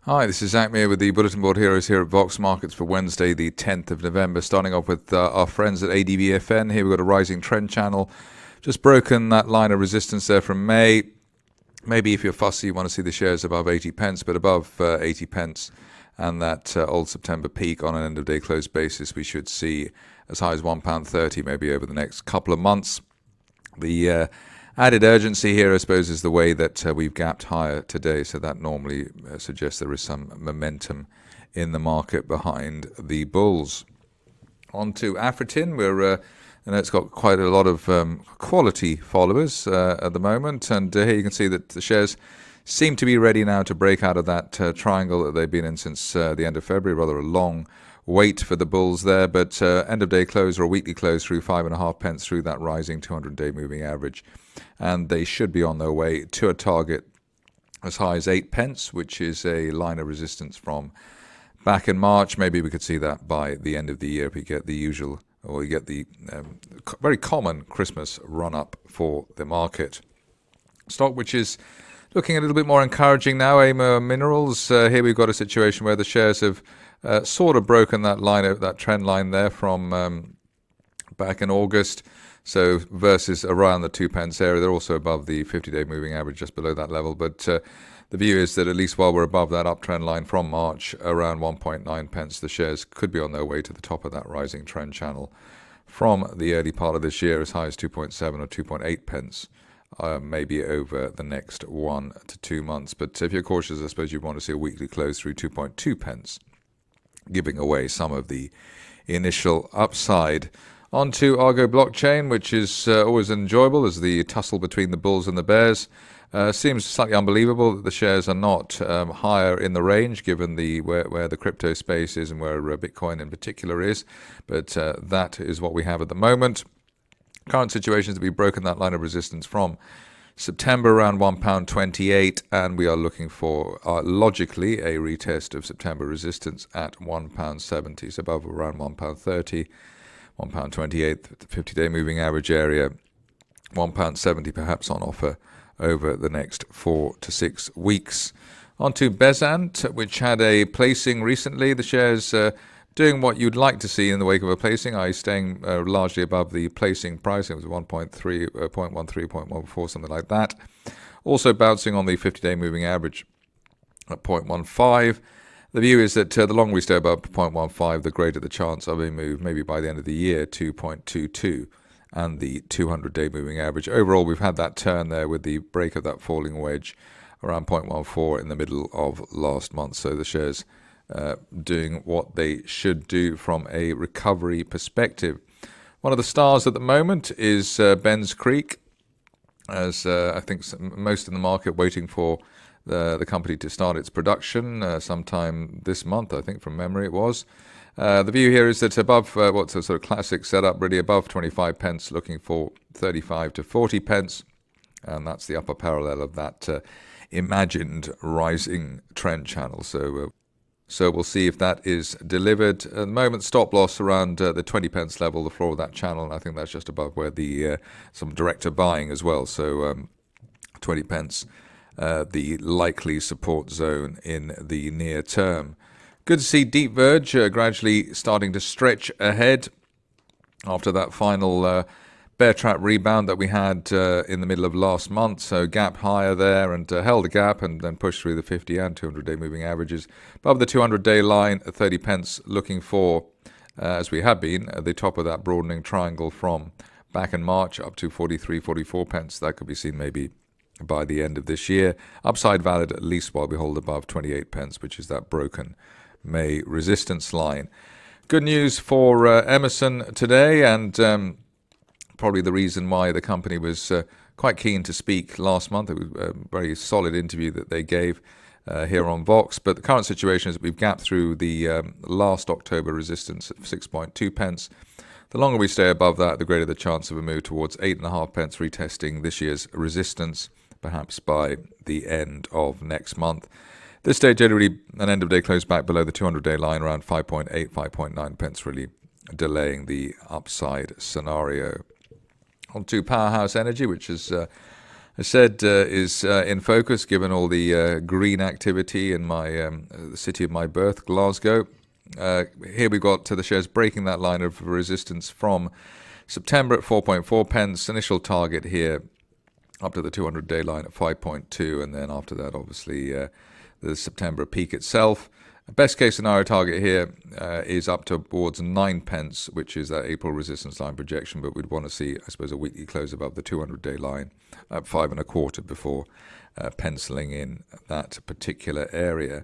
Hi, this is Zach Meir with the Bulletin Board Heroes here at Vox Markets for Wednesday, the 10th of November. Starting off with our friends at ADVFN. Here we've got a rising trend channel. Just broken that line of resistance there from May. Maybe if you're fussy, you want to see the shares above 80 pence, but above 80 pence and that old September peak on an end-of-day close basis, we should see as high as £1.30 maybe over the next couple of months. The added urgency here, I suppose, is the way that we've gapped higher today. So that normally suggests there is some momentum in the market behind the bulls. On to Afritin. It's got quite a lot of quality followers at the moment. And here you can see that the shares seem to be ready now to break out of that triangle that they've been in since the end of February. Rather a long wait for the bulls there, but end of day close or a weekly close through 5.5 pence through that rising 200-day moving average, and they should be on their way to a target as high as 8 pence, which is a line of resistance from back in March. Maybe we could see that by the end of the year if we get the usual, or we get the very common Christmas run up for the market. Stock which is looking a little bit more encouraging now, AIMA Minerals. Here we've got a situation where the shares have sort of broken that line, that trend line there from back in August. So versus around the 2 pence area, they're also above the 50-day moving average, just below that level. But the view is that at least while we're above that uptrend line from March, around 1.9 pence, the shares could be on their way to the top of that rising trend channel from the early part of this year, as high as 2.7 or 2.8 pence. Maybe over the next 1 to 2 months. But if you're cautious, I suppose you'd want to see a weekly close through 2.2 pence, giving away some of the initial upside. On to Argo Blockchain, which is always enjoyable as the tussle between the bulls and the bears. Seems slightly unbelievable that the shares are not higher in the range, given where the crypto space is and where Bitcoin in particular is. But that is what we have at the moment. Current situation is that we've broken that line of resistance from September around £1.28, and we are looking for, logically, a retest of September resistance at £1.70, so above around £1.30, £1.28, the 50-day moving average area, £1.70 perhaps on offer over the next 4 to 6 weeks. On to Bezant, which had a placing recently. The shares doing what you'd like to see in the wake of a placing, i.e. staying largely above the placing price. It was 1.3, 0.13, 0.14, something like that. Also bouncing on the 50-day moving average at 0.15. The view is that the longer we stay above 0.15, the greater the chance of a move, maybe by the end of the year, to 0.22 and the 200-day moving average. Overall, we've had that turn there with the break of that falling wedge around 0.14 in the middle of last month. So the shares doing what they should do from a recovery perspective. One of the stars at the moment is Benz Creek, as I think most in the market waiting for the company to start its production sometime this month, I think from memory it was. The view here is that above what's a sort of classic setup, really above 25 pence, looking for 35 to 40 pence, and that's the upper parallel of that imagined rising trend channel. So we'll see if that is delivered. At the moment, stop loss around the 20 pence level, the floor of that channel, and I think that's just above where the some director buying as well. So 20 pence, the likely support zone in the near term. Good to see Deep Verge gradually starting to stretch ahead after that final bear trap rebound that we had in the middle of last month. So gap higher there and held a gap and then pushed through the 50 and 200-day moving averages. Above the 200-day line at 30 pence, looking for, as we have been, at the top of that broadening triangle from back in March up to 43, 44 pence. That could be seen maybe by the end of this year. Upside valid at least while we hold above 28 pence, which is that broken May resistance line. Good news for Emerson today, and probably the reason why the company was quite keen to speak last month. It was a very solid interview that they gave here on Vox. But the current situation is that we've gapped through the last October resistance at 6.2 pence. The longer we stay above that, the greater the chance of a move towards 8.5 pence, retesting this year's resistance, perhaps by the end of next month. This day, generally, an end-of-day close back below the 200-day line, around 5.8, 5.9 pence, really delaying the upside scenario. On to Powerhouse Energy, which has I said is in focus given all the green activity in my the city of my birth, Glasgow. Here we've got the shares breaking that line of resistance from September at 4.4 pence. Initial target here up to the 200-day line at 5.2, and then after that, obviously, the September peak itself. Best case scenario target here is up towards 9 pence, which is that April resistance line projection, but we'd want to see, I suppose, a weekly close above the 200-day line at 5.25 before penciling in that particular area.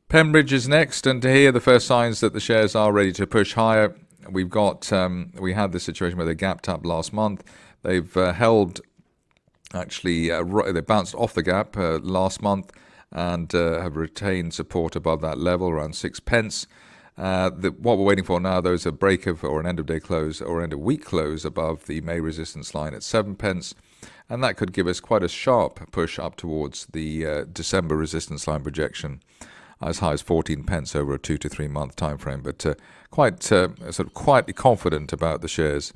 Pembridge is next, and here the first signs that the shares are ready to push higher. We've got we had this situation where they gapped up last month. They've held. Actually, they bounced off the gap last month and have retained support above that level, around 6 pence. What we're waiting for now, though, is a break of or an end-of-day close or end-of-week close above the May resistance line at 7 pence. And that could give us quite a sharp push up towards the December resistance line projection, as high as 14 pence over a 2 to 3 month time frame. But quite quietly confident about the shares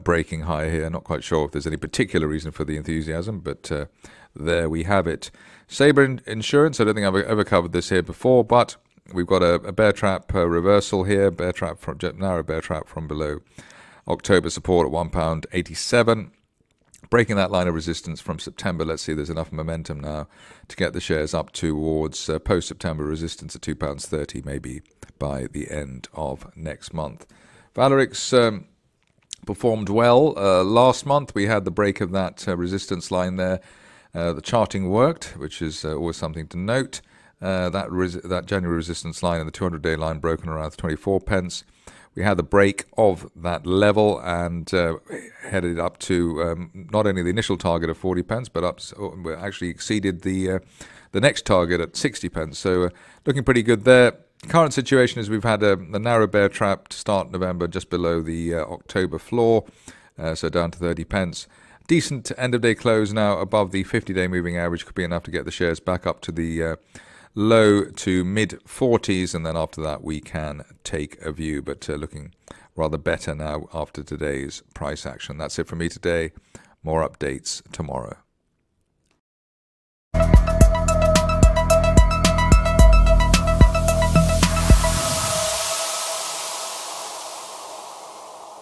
breaking higher here. Not quite sure if there's any particular reason for the enthusiasm, but there we have it. Sabre Insurance, I don't think I've ever covered this here before, but we've got a bear trap reversal here, narrow bear trap from below October support at £1.87. Breaking that line of resistance from September. Let's see, there's enough momentum now to get the shares up towards post-September resistance at £2.30, maybe by the end of next month. Valerix performed well last month. We had the break of that resistance line there. The charting worked, which is always something to note. That January resistance line and the 200-day line broken around 24 pence. We had the break of that level and headed up to not only the initial target of 40 pence, but actually exceeded the next target at 60 pence. So looking pretty good there. Current situation is we've had a narrow bear trap to start November just below the October floor, so down to 30 pence. Decent end-of-day close now above the 50-day moving average could be enough to get the shares back up to the low to mid-40s, and then after that we can take a view, but looking rather better now after today's price action. That's it from me today. More updates tomorrow.